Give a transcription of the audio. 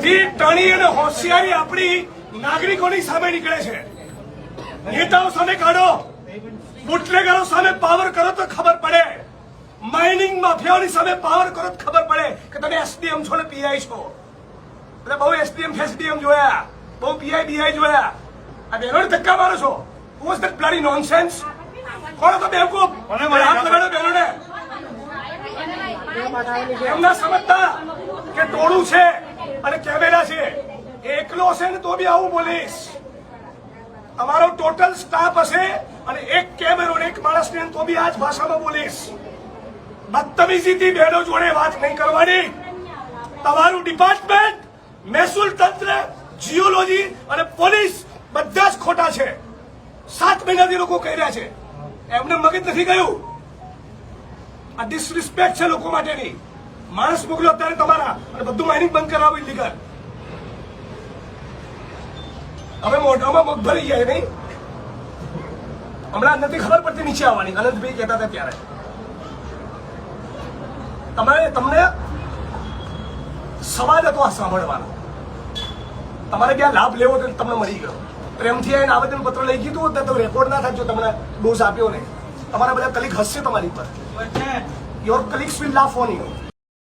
બધી ટણી અને હોશિયારી આપણી નાગરિકોની સામે નીકળે છે. નેતાઓ સામે કાઢો, બુટલેગરો સામે પાવર કરો તો ખબર પડે, માઇનિંગ માફિયાઓની સામે પાવર કરો તો ખબર પડે કે તમે એસડીએમ છો ને પીઆઈ છો. એટલે બહુ એસડીએમ ફેસડીએમ જોયા, બહુ પીઆઈ બીઆઈ જોયા, આ બહેનોને ધક્કા મારો છો. Was that bloody nonsense? કોણ હતો બેવકૂફ? હાથ લગાડો બહેનોને. એમના સમજતા કે ટોળું છે અને કેમેરા છે. એકલો હશે ને તો બી આવું બોલીશ. અમારો ટોટલ સ્ટાફ હશે અને એક કેમેરો ને એક માણસ ને તો બી આ જ ભાષામાં બોલીશ. બદતમીજીથી બહેનો જોડે વાત નહીં કરવાની. તમારું ડિપાર્ટમેન્ટ, મહેસૂલ તંત્ર, જીઓલોજી અને પોલીસ બધા જ ખોટા છે. 7 મહિનાથી લોકો કહી રહ્યા છે, એમને મગજ નથી ગયું. આ ડિસરિસ્પેક્ટ છે લોકો માટેની. માણસ મોકલો અત્યારે તમારા અને બધું માઇનિંગ બંધ કરાવો ઇલીગલ. હવે મોઢામાં મગ ભરી જાય નહીં. હમણાં નથી ખબર પડતી નીચે આવવાની. અનંતભાઈ કહેતા હતા ત્યારે તમને સવાલ હતો આ સાંભળવાનો. તમારે ત્યાં લાભ લેવો તો તમને મળી ગયો. પ્રેમથી આવીને આવેદન પત્ર લઈ ગયું તો રેકોર્ડ ના થાય જો તમને ડોઝ આપ્યો ને. તમારા બધા કલીગ હસશે તમારી પર. Your colleagues will laugh on you.